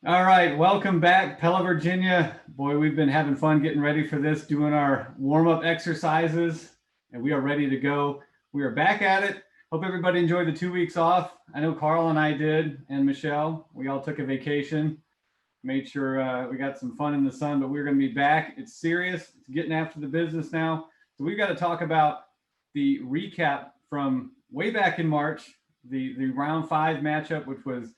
All right, welcome back, Pella Virginia. Boy, we've been having fun getting ready for this, doing our warm-up exercises, and we are ready to go. We are back at it. Hope everybody enjoyed the 2 weeks off. I know Carl and I did, and Michelle. We all took a vacation, made sure we got some fun in the sun, but we're going to be back. It's serious. It's getting after the business now. So we've got to talk about the recap from way back in March, the round 5 matchup, which was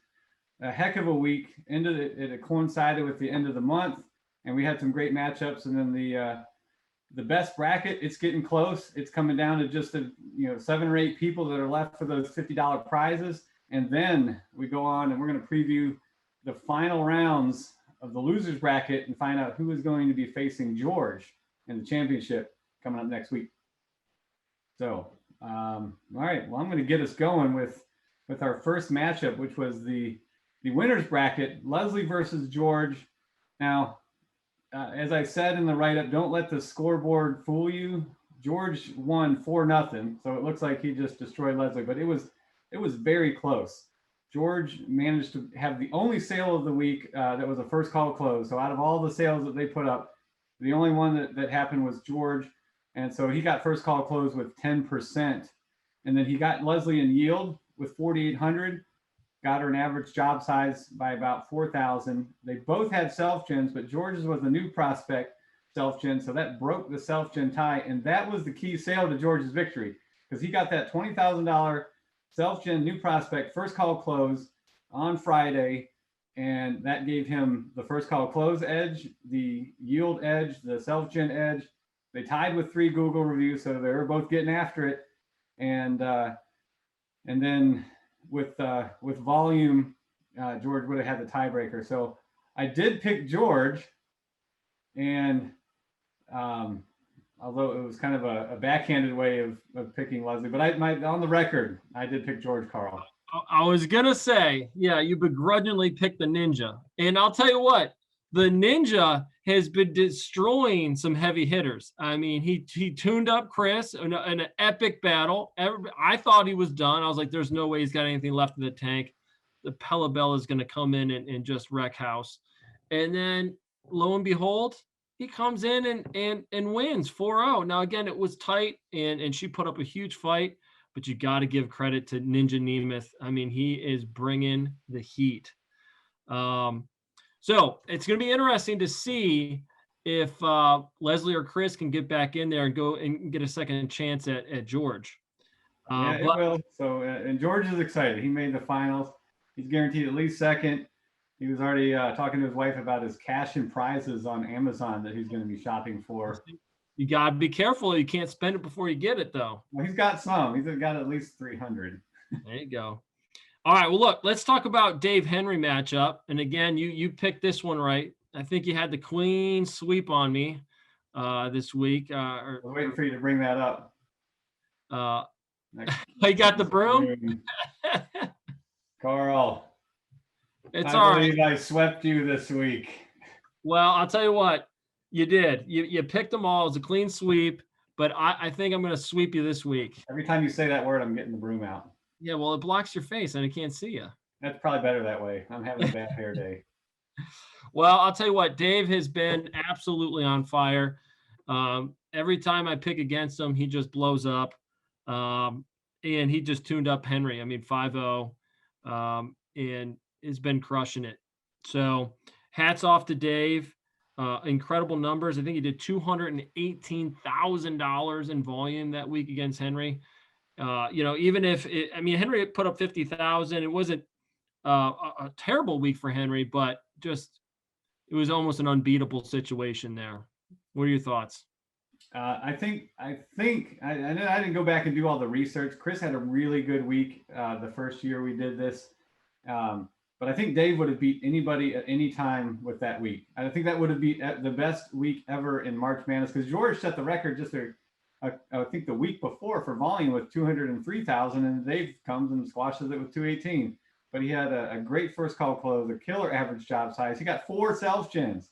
a heck of a week. It coincided with the end of the month, and we had some great matchups. And then the best bracket, it's getting close. It's coming down to just 7 or 8 people that are left for those $50 prizes. And then we go on and we're going to preview the final rounds of the losers bracket and find out who is going to be facing George in the championship coming up next week. So, all right. Well, I'm going to get us going with our first matchup, which was the winner's bracket, Leslie versus George. Now, as I said in the write-up, don't let the scoreboard fool you. George won 4-0, so it looks like he just destroyed Leslie, but it was very close. George managed to have the only sale of the week that was a first call close. So out of all the sales that they put up, the only one that happened was George, and so he got first call close with 10%, and then he got Leslie in yield with 4,800. Got her an average job size by about 4,000. They both had self-gens, but George's was a new prospect self-gen, so that broke the self-gen tie, and that was the key sale to George's victory because he got that $20,000 self-gen new prospect first call close on Friday, and that gave him the first call close edge, the yield edge, the self-gen edge. They tied with 3 Google reviews, so they were both getting after it, and then with volume, George would have had the tiebreaker. So I did pick George, and although it was kind of a backhanded way of picking Leslie, but on the record, I did pick George, Carl. I was gonna say, yeah, you begrudgingly picked the Ninja, and I'll tell you what, the Ninja has been destroying some heavy hitters. I mean, he tuned up Chris in an epic battle. I thought he was done. I was like, there's no way he's got anything left in the tank. The Pella Bell is going to come in and just wreck house. And then lo and behold, he comes in and wins 4-0. Now, again, it was tight, and she put up a huge fight, but you got to give credit to Ninja Nemeth. I mean, he is bringing the heat. So it's going to be interesting to see if Leslie or Chris can get back in there and go and get a second chance at George. Yeah, it will. So, and George is excited. He made the finals. He's guaranteed at least second. He was already talking to his wife about his cash and prizes on Amazon that he's going to be shopping for. You got to be careful. You can't spend it before you get it, though. Well, he's got some. He's got at least 300. There you go. All right, well, look, let's talk about Dave Henry matchup. And again, you picked this one right. I think you had the clean sweep on me this week. I was waiting for you to bring that up. I got the broom. Carl, it's all right. I believe I swept you this week. Well, I'll tell you what, you did. You picked them all. It was a clean sweep, but I think I'm going to sweep you this week. Every time you say that word, I'm getting the broom out. Yeah, well, it blocks your face and I can't see you. That's probably better that way. I'm having a bad hair day. Well, I'll tell you what, Dave has been absolutely on fire. Every time I pick against him, he just blows up. And he just tuned up Henry. I mean, 5-0, and has been crushing it. So hats off to Dave. Incredible numbers. I think he did $218,000 in volume that week against Henry. Even if Henry put up 50,000, it wasn't a terrible week for Henry, but just it was almost an unbeatable situation there. What are your thoughts? I think I didn't go back and do all the research. Chris had a really good week the first year we did this, but I think Dave would have beat anybody at any time with that week. I think that would have been the best week ever in March Madness because George set the record just I think the week before for volume with 203,000, and Dave comes and squashes it with 218. But he had a great first call close, a killer average job size. He got 4 self-gens.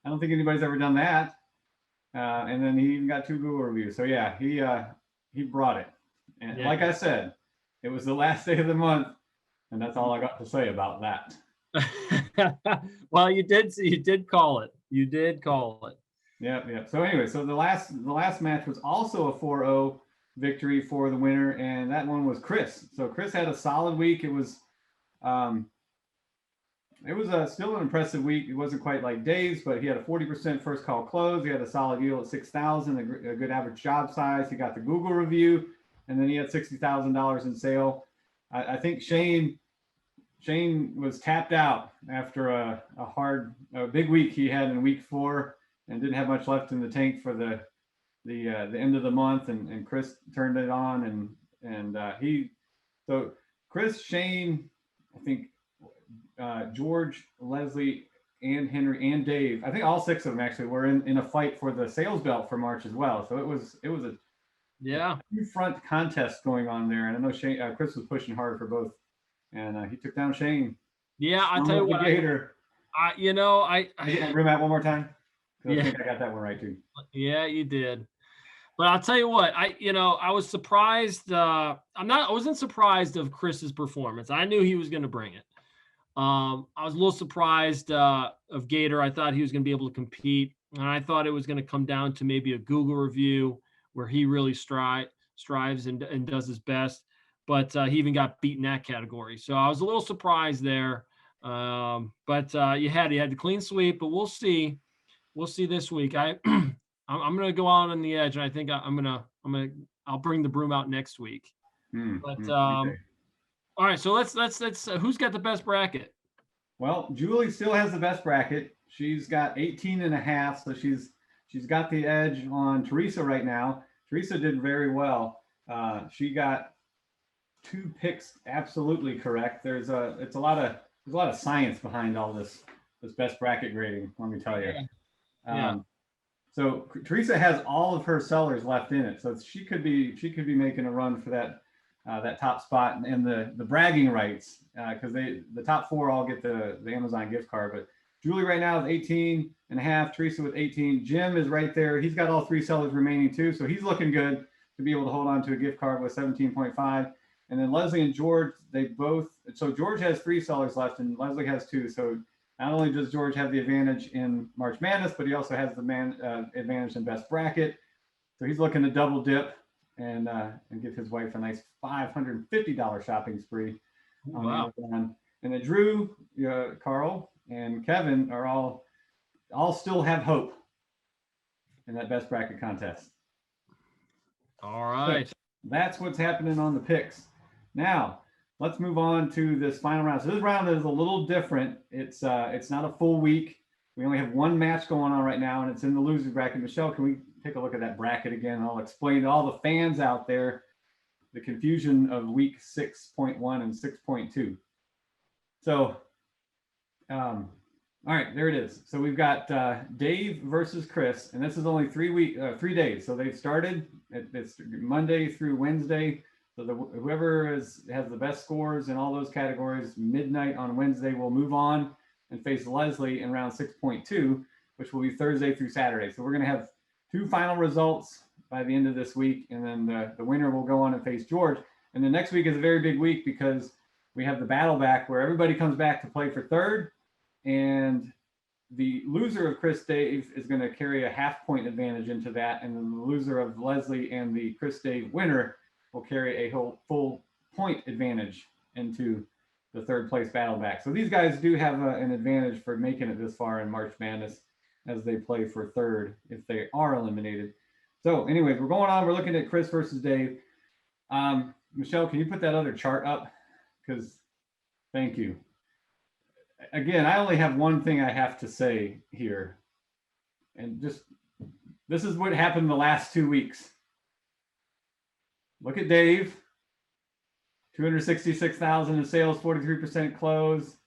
I don't think anybody's ever done that. And then he even got 2 Google reviews. So yeah, he brought it. And like I said, it was the last day of the month, and that's all I got to say about that. Well, you did call it. You did call it. Yep, yep. So anyway, so the last match was also a 4-0 victory for the winner, and that one was Chris. So Chris had a solid week. Um, it was still an impressive week. It wasn't quite like Dave's, but he had a 40% first call close. He had a solid yield at 6,000, a good average job size. He got the Google review, and then he had $60,000 in sale. I think Shane was tapped out after a big week he had in week 4 and didn't have much left in the tank for the end of the month, and Chris turned it on, so Chris, Shane, I think George, Leslie, and Henry and Dave, I think all 6 of them actually were in a fight for the sales belt for March as well. So it was a two-front contest going on there, and I know Chris was pushing hard for both, and he took down Shane. Yeah, I tell you what, Gator. I Room out one more time. Yeah. I think I got that one right too. Yeah, you did. But I'll tell you what, I was surprised. I wasn't surprised of Chris's performance. I knew he was going to bring it. I was a little surprised of Gator. I thought he was going to be able to compete, and I thought it was going to come down to maybe a Google review where he really strives and does his best. But he even got beat in that category. So I was a little surprised there. But you had the clean sweep. But we'll see. We'll see this week. I'm going to go out on the edge, and I think I'll bring the broom out next week. But all right, so let's who's got the best bracket? Well, Julie still has the best bracket. She's got 18.5, so she's got the edge on Teresa right now. Teresa did very well. She got 2 picks absolutely correct. There's a lot of science behind all this best bracket grading, let me tell you. Yeah. So Teresa has all of her sellers left in it, so she could be making a run for that top spot and the bragging rights, because the top 4 all get the Amazon gift card. But Julie right now is 18.5, Teresa with 18. Jim is right there. He's got all 3 sellers remaining too, so he's looking good to be able to hold on to a gift card with 17.5. And then Leslie and George, so George has 3 sellers left and Leslie has 2. So not only does George have the advantage in March Madness, but he also has the advantage in best bracket. So he's looking to double dip and give his wife a nice $550 shopping spree on Amazon. And then Drew, Carl, and Kevin are all still have hope in that best bracket contest. All right. So that's what's happening on the picks. Now, let's move on to this final round. So this round is a little different. It's not a full week. We only have 1 match going on right now, and it's in the losers bracket. Michelle, can we take a look at that bracket again? I'll explain to all the fans out there the confusion of week 6.1 and 6.2. So, all right, there it is. So we've got Dave versus Chris, and this is only 3 days. So they've started. It's Monday through Wednesday. So whoever has the best scores in all those categories, midnight on Wednesday will move on and face Leslie in round 6.2, which will be Thursday through Saturday. So we're going to have 2 final results by the end of this week, and then the winner will go on and face George. And the next week is a very big week because we have the battle back where everybody comes back to play for third, and the loser of Chris Dave is going to carry a half-point advantage into that, and then the loser of Leslie and the Chris Dave winner will carry a whole full point advantage into the third place battle back. So these guys do have an advantage for making it this far in March Madness as they play for third if they are eliminated. So anyways, we're going on. We're looking at Chris versus Dave. Michelle, can you put that other chart up? Because thank you. Again, I only have one thing I have to say here. And this is what happened the last 2 weeks. Look at Dave, 266,000 in sales, 43% close.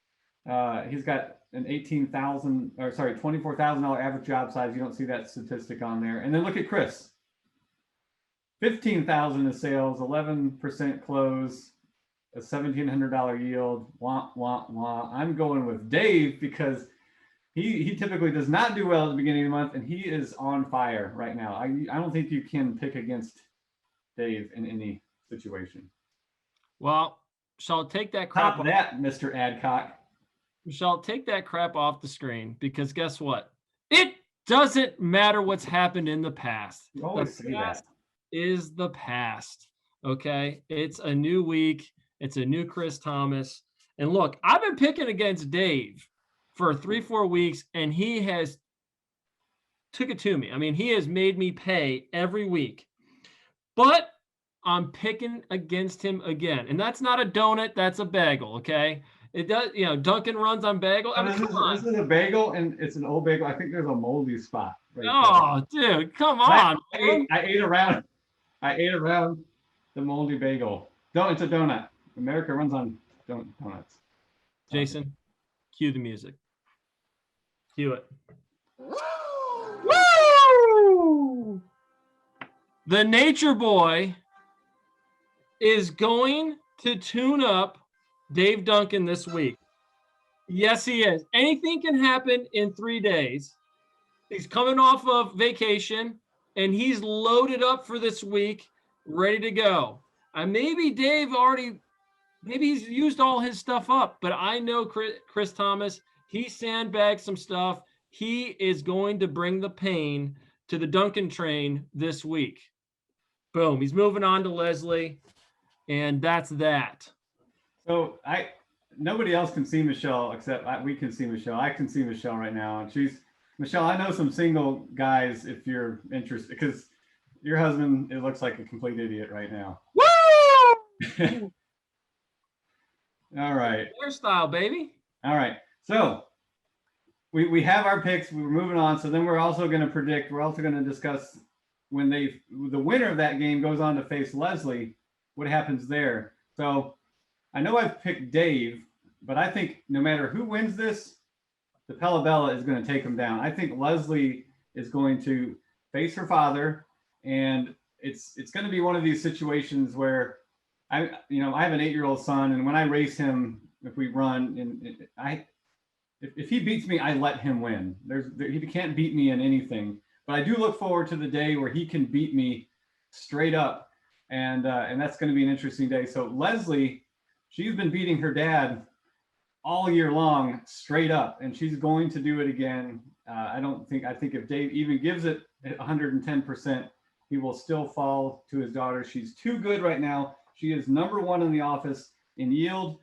He's got an $24,000 average job size. You don't see that statistic on there. And then look at Chris, 15,000 in sales, 11% close, a $1,700 yield. Wah, wah, wah. I'm going with Dave because he typically does not do well at the beginning of the month, and he is on fire right now. I don't think you can pick against Dave in any situation. Well, so I'll take that crap. Top that, Mr. Adcock. Michelle, take that crap off the screen because guess what? It doesn't matter what's happened in the past. You always say that. Is the past. Okay. It's a new week. It's a new Chris Thomas. And look, I've been picking against Dave for 3-4 weeks, and he has took it to me. I mean, he has made me pay every week. But I'm picking against him again. And that's not a donut, that's a bagel. Okay. It does, Dunkin' runs on bagel. I mean, come on. This is a bagel, and it's an old bagel. I think there's a moldy spot right Oh, dude, come on. I ate around the moldy bagel. No, it's a donut. America runs on donuts. Jason, cue the music. Cue it. Woo! The Nature Boy is going to tune up Dave Duncan this week. Yes, he is. Anything can happen in 3 days. He's coming off of vacation, and he's loaded up for this week, ready to go. Maybe Dave maybe he's used all his stuff up, but I know Chris Thomas, he sandbagged some stuff. He is going to bring the pain to the Duncan train this week. Boom. He's moving on to Leslie, and that's that. So nobody else can see Michelle except we can see Michelle. I can see Michelle right now, and Michelle. I know some single guys if you're interested, because your husband, it looks like a complete idiot right now. Woo! All right. Hairstyle, baby. All right. So we have our picks. We're moving on. So then we're also going to predict. We're also going to discuss when the winner of that game goes on to face Leslie, what happens there. So I know I've picked Dave, but I think no matter who wins this, the Pella Bella is going to take him down. I think Leslie is going to face her father, and it's going to be one of these situations where I have an 8-year-old son, and when I race him, if we run, if he beats me, I let him win. He can't beat me in anything. But I do look forward to the day where he can beat me straight up, and that's going to be an interesting day. So Leslie, she's been beating her dad all year long straight up, and she's going to do it again. I think if Dave even gives it 110%, he will still fall to his daughter. She's too good right now. She is number one in the office in yield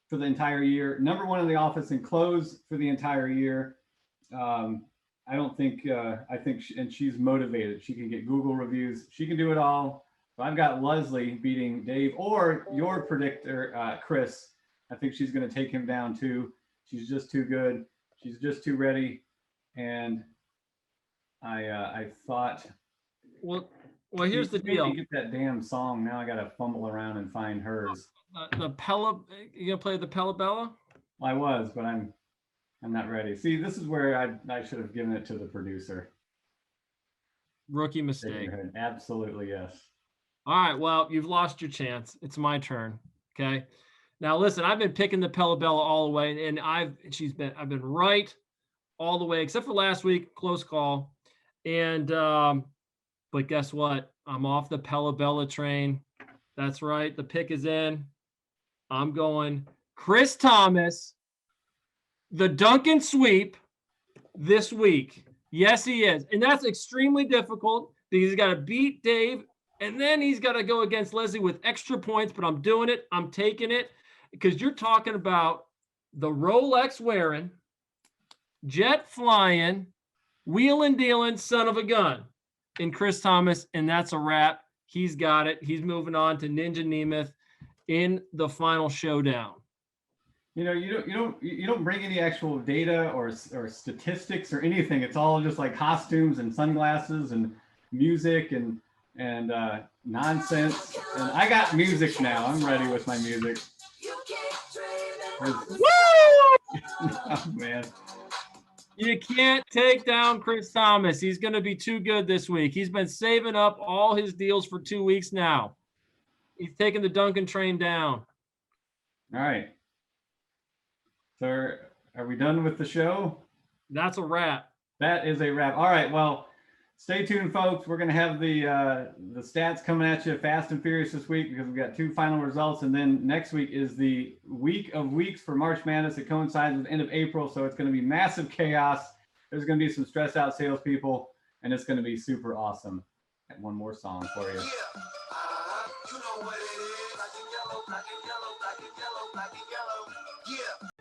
for the entire year, number one in the office in close for the entire year. And she's motivated. She can get Google reviews. She can do it all. So I've got Leslie beating Dave, or your predictor, Chris. I think she's going to take him down too. She's just too good. She's just too ready. And I thought. Well, here's the deal. Get that damn song. Now I got to fumble around and find hers. The Pella. You gonna play the Pella Bella? Well, I was, but I'm not ready. See, this is where I should have given it to the producer. Rookie mistake. Absolutely, yes. All right. Well, you've lost your chance. It's my turn. Okay. Now listen, I've been picking the Pella Bella all the way, and I've been right all the way, except for last week, close call. And but guess what? I'm off the Pella Bella train. That's right. The pick is in. I'm going Chris Thomas, the Duncan sweep this week. Yes, he is. And that's extremely difficult because he's got to beat Dave, and then he's got to go against Leslie with extra points, but I'm doing it. I'm taking it because you're talking about the Rolex wearing, jet flying, wheeling dealing son of a gun in Chris Thomas, and that's a wrap. He's got it. He's moving on to Ninja Nemeth in the final showdown. You don't bring any actual data or statistics or anything. It's all just like costumes and sunglasses and music and nonsense. And I got music now. I'm ready with my music. Woo! Oh, man. You can't take down Chris Thomas. He's going to be too good this week. He's been saving up all his deals for 2 weeks now. He's taking the Duncan train down. All right. So are we done with the show? That's a wrap. That is a wrap. All right. Well, stay tuned, folks. We're going to have the stats coming at you fast and furious this week because we've got 2 final results. And then next week is the week of weeks for March Madness. It coincides with the end of April. So it's going to be massive chaos. There's going to be some stressed out salespeople, and it's going to be super awesome. Got one more song for you. You know what it is. Black and yellow, black and yellow, black and yellow, black and yellow. Yeah.